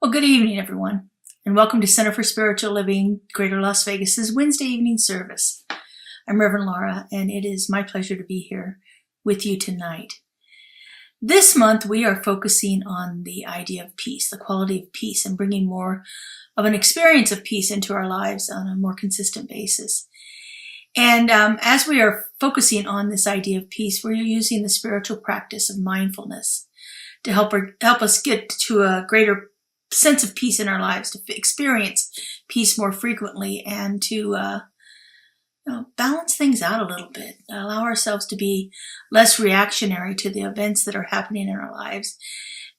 Well, good evening, everyone, and welcome to Center for Spiritual Living, Greater Las Vegas's Wednesday evening service. I'm Reverend Laura, and it is my pleasure to be here with you tonight. This month, we are focusing on the idea of peace, the quality of peace, and bringing more of an experience of peace into our lives on a more consistent basis. And as we are focusing on this idea of peace, we're using the spiritual practice of mindfulness to help us get to a greater sense of peace in our lives, to experience peace more frequently, and to balance things out a little bit, allow ourselves to be less reactionary to the events that are happening in our lives,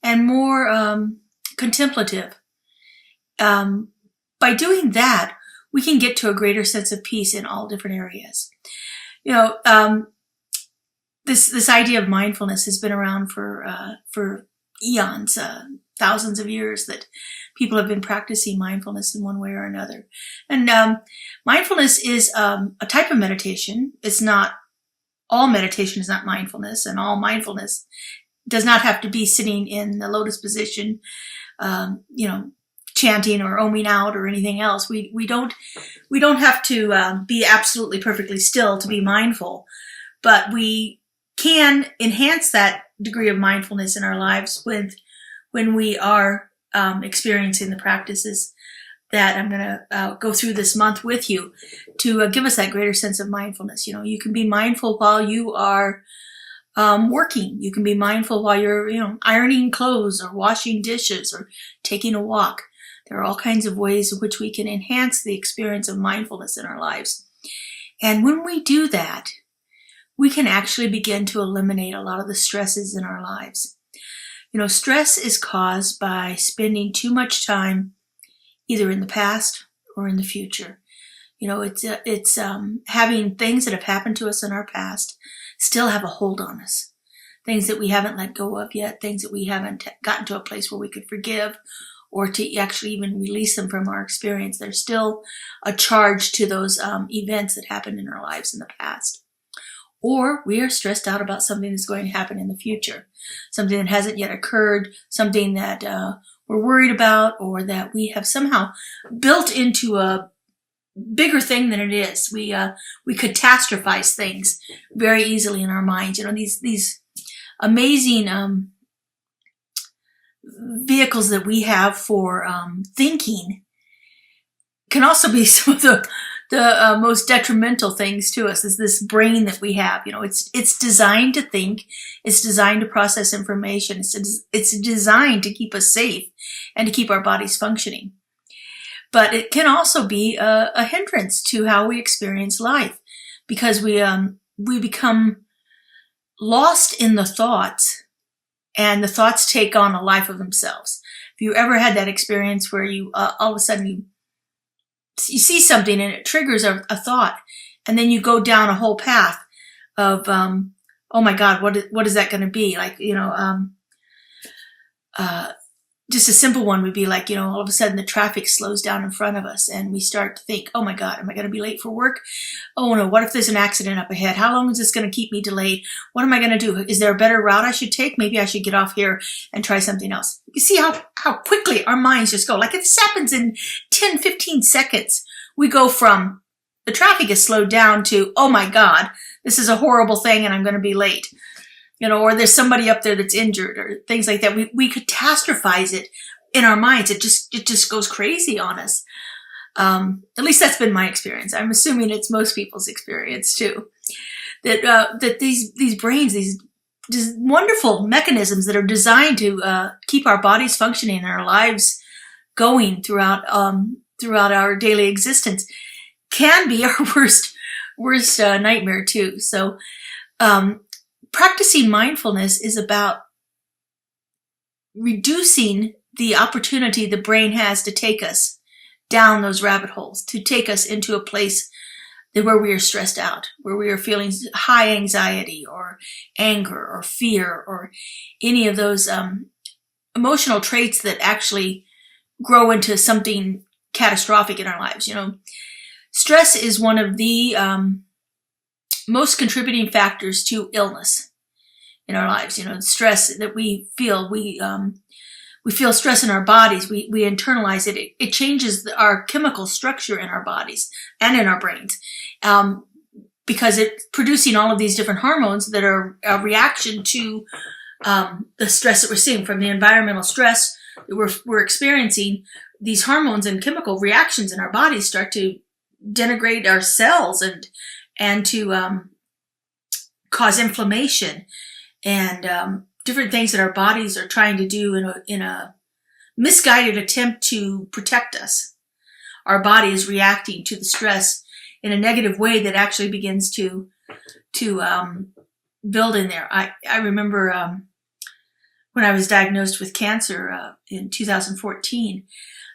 and more contemplative. By doing that, we can get to a greater sense of peace in all different areas. This idea of mindfulness has been around for eons, thousands of years, that people have been practicing mindfulness in one way or another. And mindfulness is a type of meditation. It's not, all meditation is not mindfulness, and all mindfulness does not have to be sitting in the lotus position, chanting or oming out or anything else. We don't have to be absolutely perfectly still to be mindful, but we can enhance that degree of mindfulness in our lives when we are experiencing the practices that I'm going to go through this month with you to give us that greater sense of mindfulness. You can be mindful while you are working. You can be mindful while you're, ironing clothes or washing dishes or taking a walk. There are all kinds of ways in which we can enhance the experience of mindfulness in our lives. And when we do that, we can actually begin to eliminate a lot of the stresses in our lives. Stress is caused by spending too much time either in the past or in the future. It's having things that have happened to us in our past still have a hold on us. Things that we haven't let go of yet, things that we haven't gotten to a place where we could forgive or to actually even release them from our experience. There's still a charge to those events that happened in our lives in the past. Or we are stressed out about something that's going to happen in the future, something that hasn't yet occurred, something that we're worried about, or that we have somehow built into a bigger thing than it is. We catastrophize things very easily in our minds. These amazing vehicles that we have for thinking can also be some of the most detrimental things to us. Is this brain that we have. It's designed to think. It's designed to process information. It's designed to keep us safe and to keep our bodies functioning. But it can also be a hindrance to how we experience life, because we become lost in the thoughts, and the thoughts take on a life of themselves. If you ever had that experience where you all of a sudden you see something and it triggers a thought, and then you go down a whole path of, oh my God, what is that going to be? Just a simple one would be like, all of a sudden the traffic slows down in front of us and we start to think, oh my God, am I going to be late for work? Oh no, what if there's an accident up ahead? How long is this going to keep me delayed? What am I going to do? Is there a better route I should take? Maybe I should get off here and try something else. You see how quickly our minds just go. Like, if this happens in 10, 15 seconds, we go from the traffic is slowed down to, oh my God, this is a horrible thing and I'm going to be late. Or there's somebody up there that's injured, or things like that. We catastrophize it in our minds. It just goes crazy on us. At least that's been my experience. I'm assuming it's most people's experience too. That these brains, these wonderful mechanisms that are designed to keep our bodies functioning and our lives going throughout our daily existence, can be our worst nightmare too. So, practicing mindfulness is about reducing the opportunity the brain has to take us down those rabbit holes, to take us into a place where we are stressed out, where we are feeling high anxiety or anger or fear or any of those emotional traits that actually grow into something catastrophic in our lives. Stress is one of the most contributing factors to illness in our lives. The stress that we feel, we we feel stress in our bodies, we internalize it. It changes our chemical structure in our bodies and in our brains, because it's producing all of these different hormones that are a reaction to the stress that we're seeing from the environmental stress that we're experiencing. These hormones and chemical reactions in our bodies start to denigrate our cells and to cause inflammation and different things that our bodies are trying to do in a misguided attempt to protect us. Our body is reacting to the stress in a negative way that actually begins to build in there. I remember when I was diagnosed with cancer in 2014,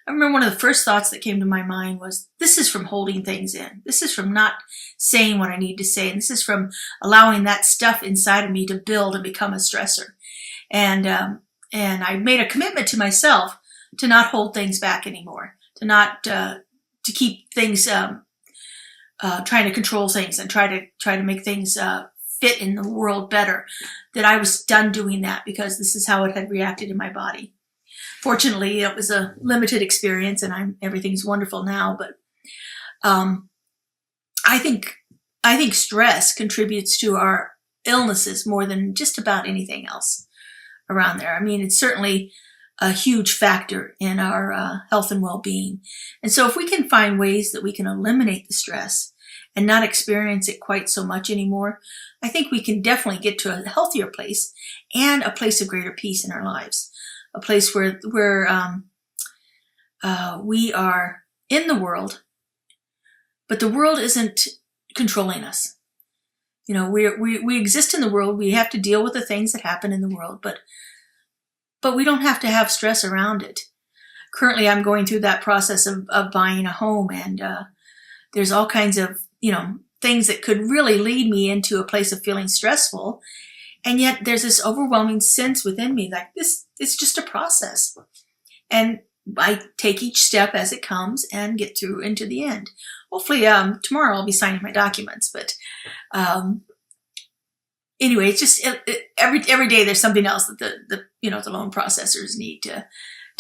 I remember one of the first thoughts that came to my mind was, this is from holding things in. This is from not saying what I need to say. And this is from allowing that stuff inside of me to build and become a stressor. And I made a commitment to myself to not hold things back anymore, to not, to keep things, trying to control things and try to make things, fit in the world better, that I was done doing that because this is how it had reacted in my body. Fortunately, it was a limited experience and everything's wonderful now, but, I think stress contributes to our illnesses more than just about anything else around there. I mean, it's certainly a huge factor in our health and well-being. And so if we can find ways that we can eliminate the stress and not experience it quite so much anymore, I think we can definitely get to a healthier place and a place of greater peace in our lives. A place where we are in the world, but the world isn't controlling us. You know, we exist in the world. We have to deal with the things that happen in the world, but we don't have to have stress around it. Currently, I'm going through that process of buying a home, and there's all kinds of, things that could really lead me into a place of feeling stressful. And yet there's this overwhelming sense within me like it's just a process. And I take each step as it comes and get through into the end. Hopefully, tomorrow I'll be signing my documents, but, anyway, it's just every day there's something else that the loan processors need to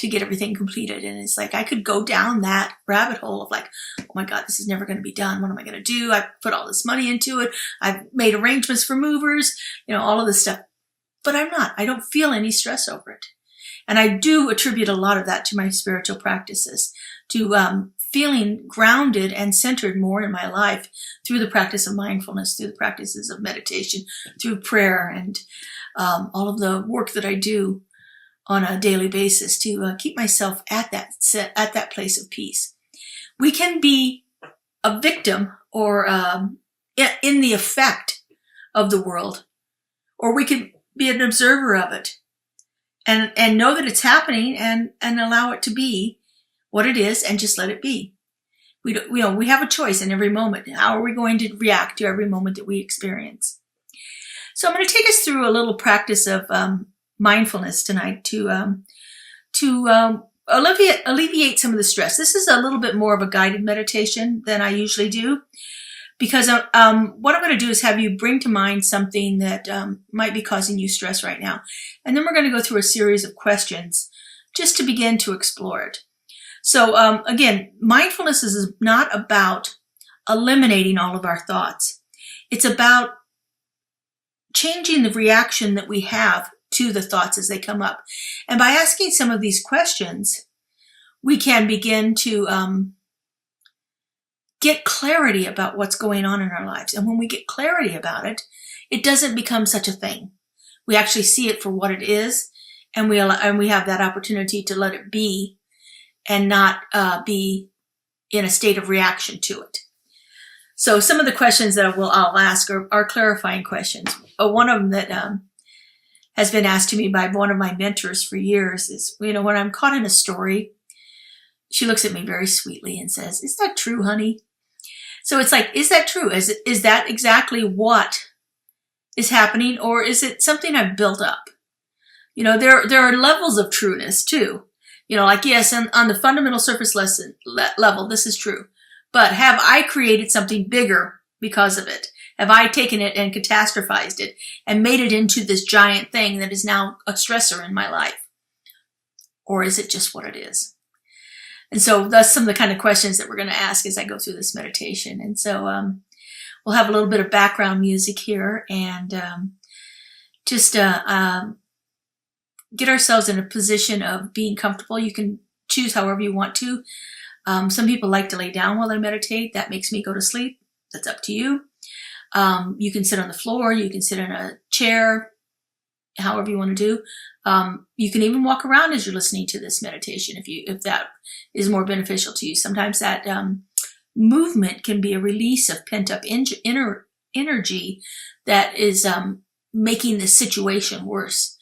get everything completed. And it's like, I could go down that rabbit hole of like, oh my God, this is never going to be done. What am I going to do? I put all this money into it. I've made arrangements for movers, all of this stuff, but I don't feel any stress over it. And I do attribute a lot of that to my spiritual practices, to, feeling grounded and centered more in my life through the practice of mindfulness, through the practices of meditation, through prayer, and, all of the work that I do on a daily basis to keep myself at that place of peace. We can be a victim or in the effect of the world, or we can be an observer of it and know that it's happening and allow it to be what it is and just let it be. We have a choice in every moment. How are we going to react to every moment that we experience? So I'm going to take us through a little practice of mindfulness tonight to alleviate some of the stress. This is a little bit more of a guided meditation than I usually do, because what I'm going to do is have you bring to mind something that might be causing you stress right now. And then we're going to go through a series of questions just to begin to explore it. So again, mindfulness is not about eliminating all of our thoughts. It's about changing the reaction that we have to the thoughts as they come up. And by asking some of these questions, we can begin to get clarity about what's going on in our lives. And when we get clarity about it, it doesn't become such a thing. We actually see it for what it is, and we have that opportunity to let it be and not be in a state of reaction to it. So some of the questions that I'll ask are clarifying questions. One of them that has been asked to me by one of my mentors for years is, when I'm caught in a story, she looks at me very sweetly and says, "Is that true, honey?" So it's like, is that true? Is that exactly what is happening, or is it something I've built up? There are levels of trueness too. Like, yes, on the fundamental surface level, this is true. But have I created something bigger because of it? Have I taken it and catastrophized it and made it into this giant thing that is now a stressor in my life? or is it just what it is? And so that's some of the kind of questions that we're going to ask as I go through this meditation. And so we'll have a little bit of background music here, and just get ourselves in a position of being comfortable. You can choose however you want to. Some people like to lay down while they meditate. That makes me go to sleep. That's up to you. You can sit on the floor. You can sit in a chair, however you want to do. You can even walk around as you're listening to this meditation if that is more beneficial to you. Sometimes that movement can be a release of pent-up energy that is making the situation worse.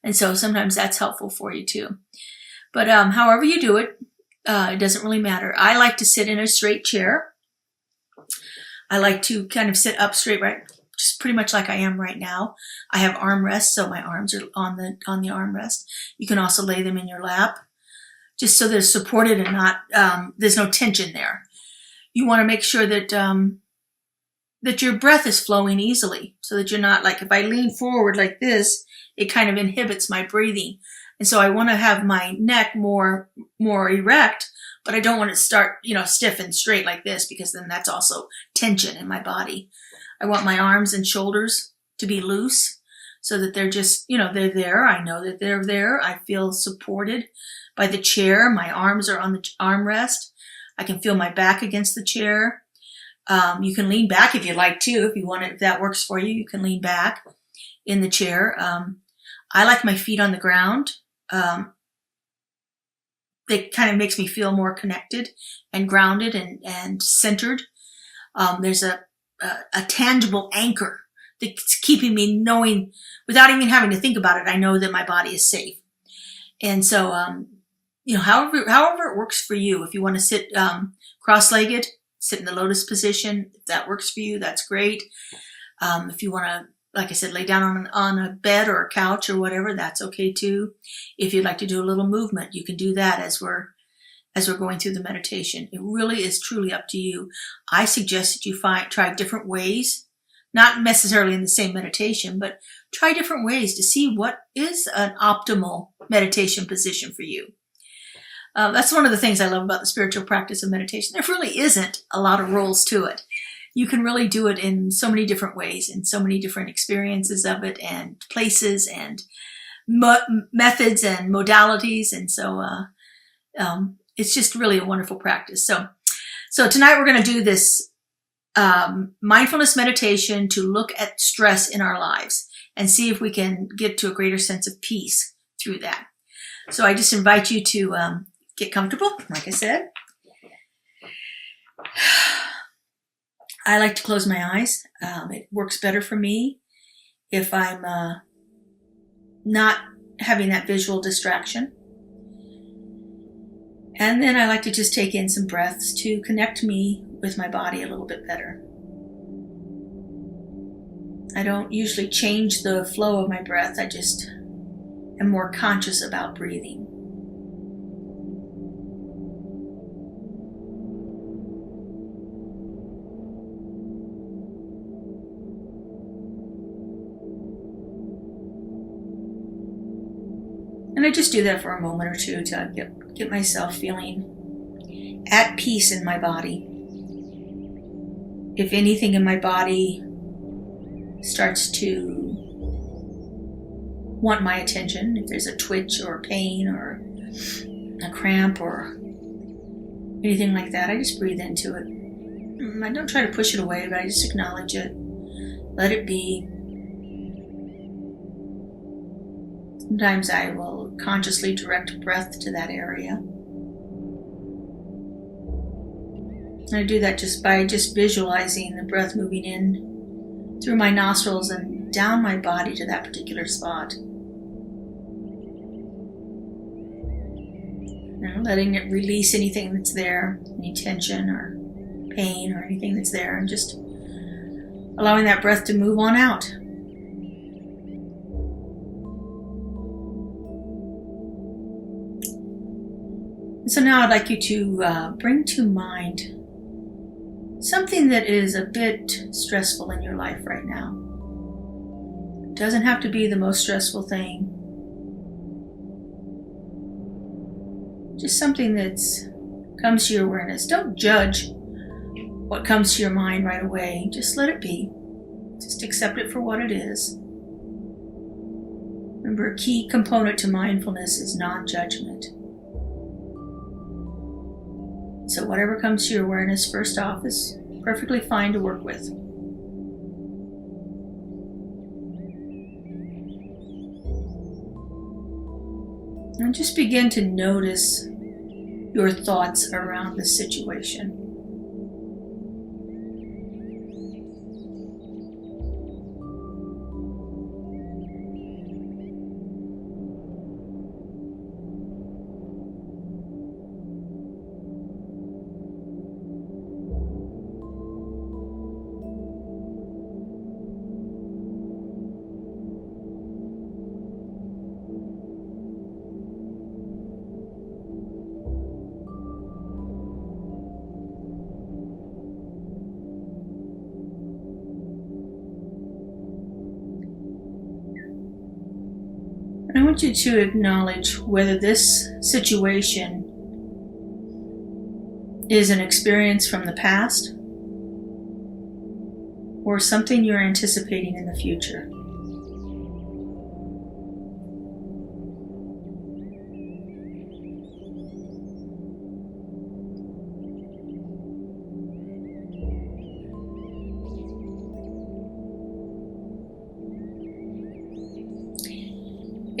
And so sometimes that's helpful for you too. But however you do it, it doesn't really matter. I like to sit in a straight chair. I like to kind of sit up straight, right, just pretty much like I am right now. I have armrests, so my arms are on the armrest. You can also lay them in your lap, just so they're supported and not there's no tension there. You want to make sure that that your breath is flowing easily, so that you're not, like, if I lean forward like this, it kind of inhibits my breathing. And so I want to have my neck more erect, but I don't want it to start, stiff and straight like this, because then that's also tension in my body. I want my arms and shoulders to be loose, so that they're just, they're there. I know that they're there. I feel supported by the chair. My arms are on the armrest. I can feel my back against the chair. You can lean back if you like to. If you want it, if that works for you, you can lean back in the chair. I like my feet on the ground. It kind of makes me feel more connected and grounded and centered. There's a tangible anchor that's keeping me knowing, without even having to think about it, I know that my body is safe. And so, however it works for you, if you want to sit cross-legged, sit in the lotus position, if that works for you, that's great. If you want to, like I said, lay down on a bed or a couch or whatever, that's okay too. If you'd like to do a little movement, you can do that as we're going through the meditation. It really is truly up to you. I suggest that you try different ways, not necessarily in the same meditation, but try different ways to see what is an optimal meditation position for you. That's one of the things I love about the spiritual practice of meditation. There really isn't a lot of rules to it. You can really do it in so many different ways, and so many different experiences of it, and places, and methods, and modalities. And so it's just really a wonderful practice. So tonight we're going to do this mindfulness meditation to look at stress in our lives and see if we can get to a greater sense of peace through that. So I just invite you to get comfortable, like I said. I like to close my eyes. It works better for me if I'm not having that visual distraction. And then I like to just take in some breaths to connect me with my body a little bit better. I don't usually change the flow of my breath. I just am more conscious about breathing. And I just do that for a moment or two to get myself feeling at peace in my body. If anything in my body starts to want my attention, if there's a twitch or a pain or a cramp or anything like that, I just breathe into it. I don't try to push it away, but I just acknowledge it. Let it be. Sometimes I will consciously direct breath to that area. And I do that just by visualizing the breath moving in through my nostrils and down my body to that particular spot. And letting it release anything that's there, any tension or pain or anything that's there, and just allowing that breath to move on out. So now I'd like you to bring to mind something that is a bit stressful in your life right now. It doesn't have to be the most stressful thing. just something that's comes to your awareness. Don't judge what comes to your mind right away. Just let it be. Just accept it for what it is. Remember, a key component to mindfulness is non-judgment. So whatever comes to your awareness first off is perfectly fine to work with. And just begin to notice your thoughts around the situation. I want you to acknowledge whether this situation is an experience from the past or something you're anticipating in the future.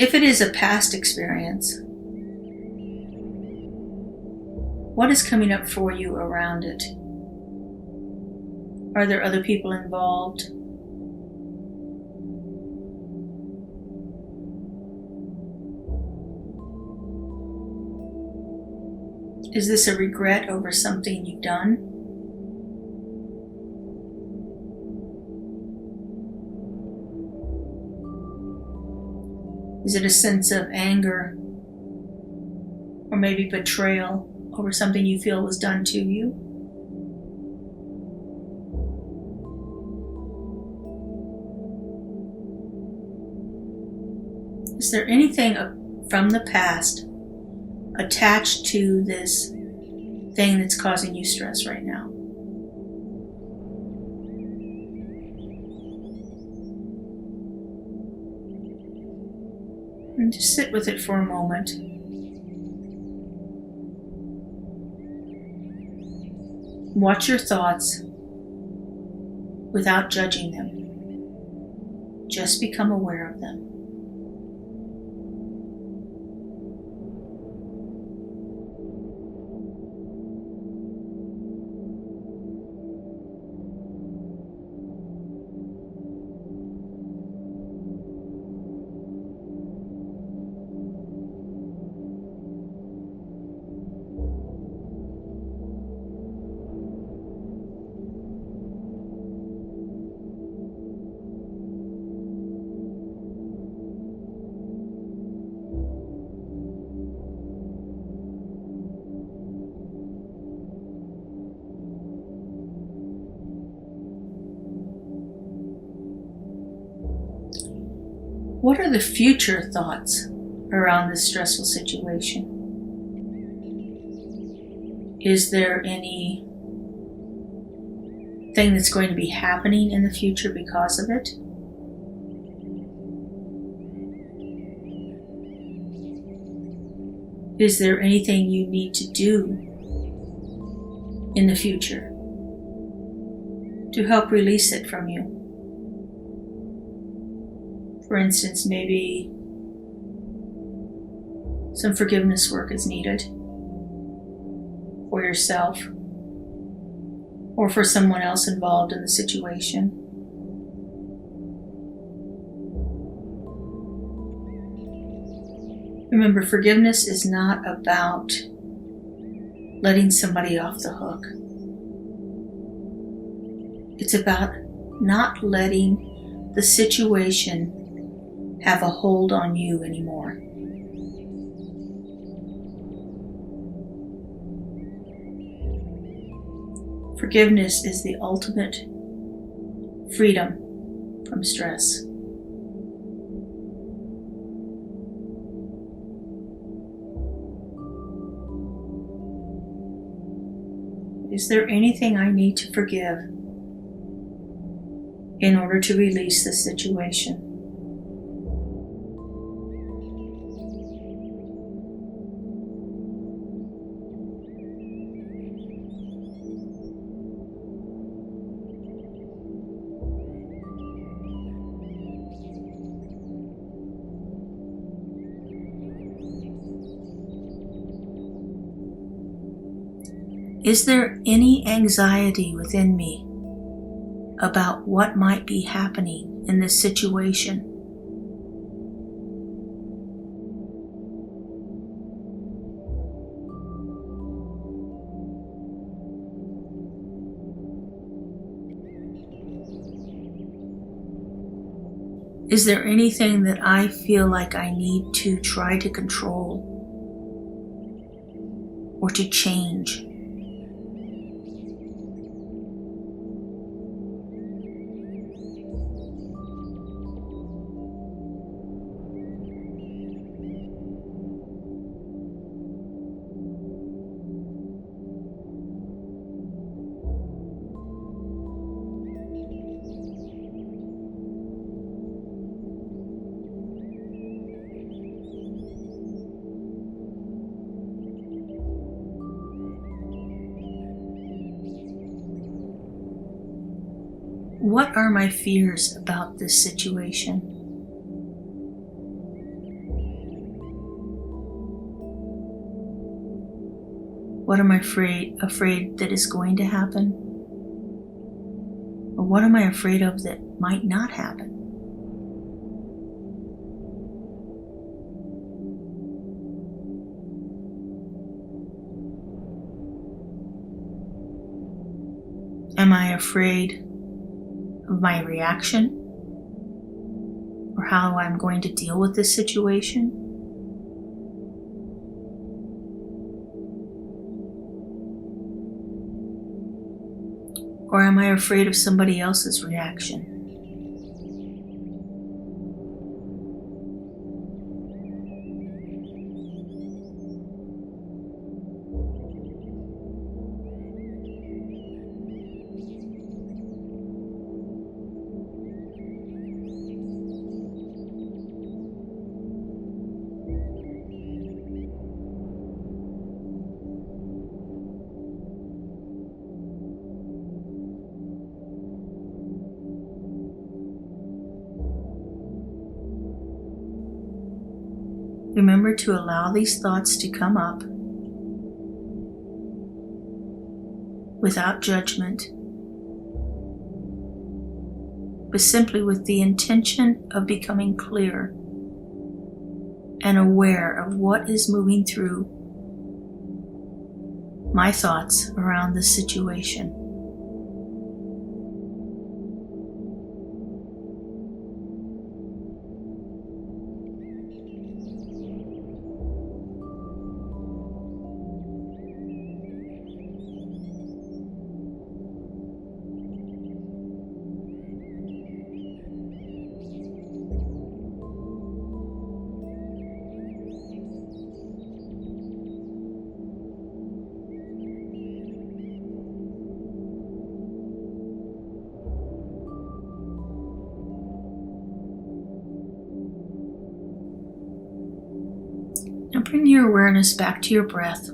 If it is a past experience, what is coming up for you around it? Are there other people involved? Is this a regret over something you've done? Is it a sense of anger or maybe betrayal over something you feel was done to you? Is there anything from the past attached to this thing that's causing you stress right now? And just sit with it for a moment. Watch your thoughts without judging them. Just become aware of them. What are the future thoughts around this stressful situation? Is there any thing that's going to be happening in the future because of it? Is there anything you need to do in the future to help release it from you? For instance, maybe some forgiveness work is needed for yourself or for someone else involved in the situation. Remember, forgiveness is not about letting somebody off the hook. It's about not letting the situation have a hold on you anymore. Forgiveness is the ultimate freedom from stress. Is there anything I need to forgive in order to release the situation? Is there any anxiety within me about what might be happening in this situation? Is there anything that I feel like I need to try to control or to change? What are my fears about this situation? What am I afraid that is going to happen? Or what am I afraid of that might not happen? Am I afraid of my reaction or how I'm going to deal with this situation? Or am I afraid of somebody else's reaction? Remember to allow these thoughts to come up without judgment, but simply with the intention of becoming clear and aware of what is moving through my thoughts around this situation. Now bring your awareness back to your breath,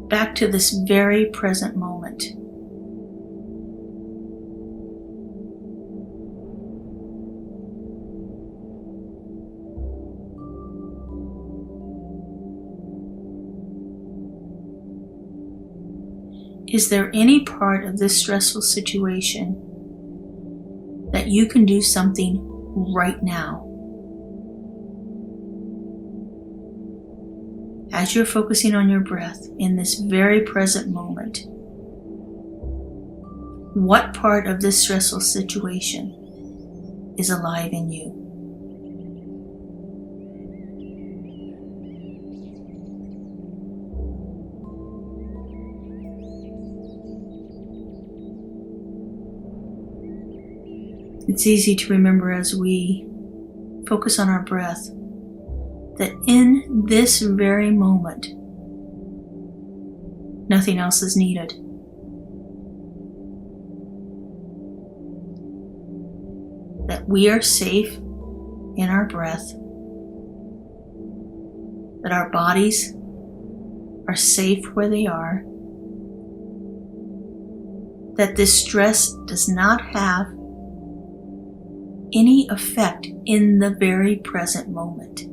back to this very present moment. Is there any part of this stressful situation that you can do something right now? As you're focusing on your breath in this very present moment, what part of this stressful situation is alive in you? It's easy to remember as we focus on our breath that in this very moment, Nothing else is needed. That we are safe in our breath. That our bodies are safe where they are. That this stress does not have any effect in the very present moment.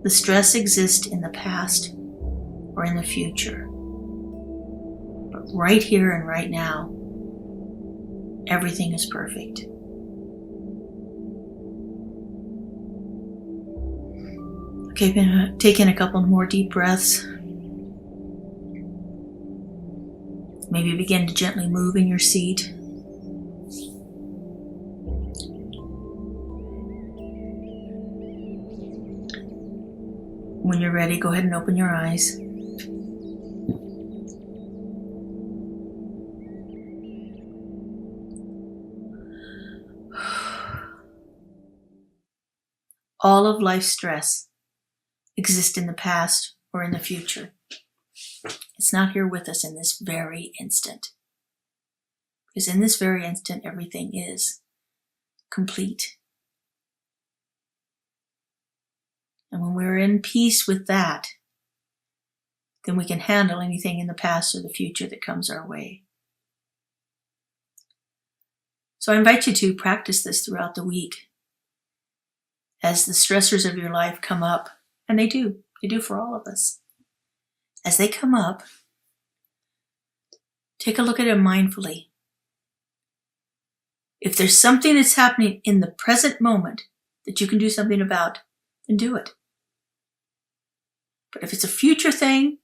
The stress exists in the past or in the future. But right here and right now, everything is perfect. Okay, I'm gonna take in a couple more deep breaths. Maybe begin to gently move in your seat. When you're ready, go ahead and open your eyes. All of life's stress exists in the past or in the future. It's not here with us in this very instant. Because in this very instant, everything is complete. And when we're in peace with that, then we can handle anything in the past or the future that comes our way. So I invite you to practice this throughout the week. As the stressors of your life come up, and they do for all of us. As they come up, take a look at them mindfully. If there's something that's happening in the present moment that you can do something about, then do it. But if it's a future thing,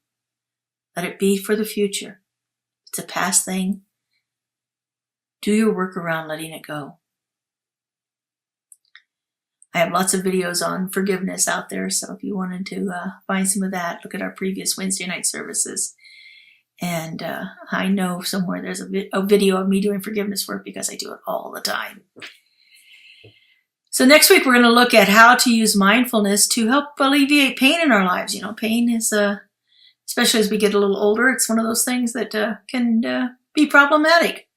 let it be for the future. If it's a past thing, do your work around letting it go. I have lots of videos on forgiveness out there, so if you wanted to find some of that, look at our previous Wednesday night services. And I know somewhere there's a video of me doing forgiveness work because I do it all the time. So next week we're going to look at how to use mindfulness to help alleviate pain in our lives. You know, pain is, especially as we get a little older, it's one of those things that can be problematic.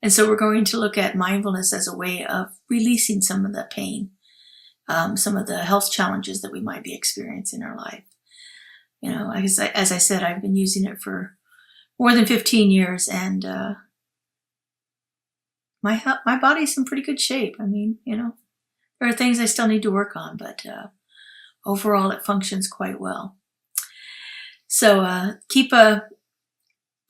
And so we're going to look at mindfulness as a way of releasing some of the pain, some of the health challenges that we might be experiencing in our life. You know, as I said, I've been using it for more than 15 years, and my body's in pretty good shape. I mean, you know, there are things I still need to work on, but overall it functions quite well. So keep an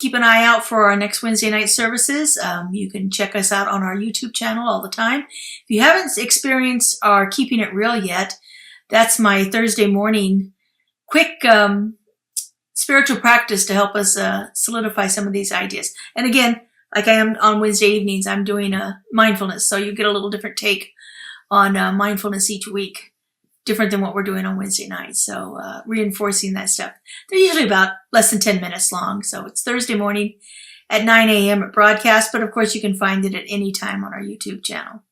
eye out for our next Wednesday night services. You can check us out on our YouTube channel all the time. If you haven't experienced our Keeping It Real yet, that's my Thursday morning quick spiritual practice to help us solidify some of these ideas. And again, like I am on Wednesday evenings, I'm doing mindfulness, so you get a little different take on mindfulness each week, different than what we're doing on Wednesday nights. So reinforcing that stuff. They're usually about less than 10 minutes long, so it's Thursday morning at 9 a.m. at broadcast, but of course you can find it at any time on our YouTube channel.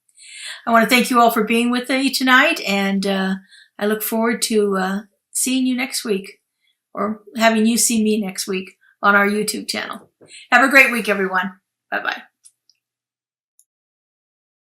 I want to thank you all for being with me tonight, and I look forward to seeing you next week, or having you see me next week on our YouTube channel. Have a great week, everyone. Bye-bye.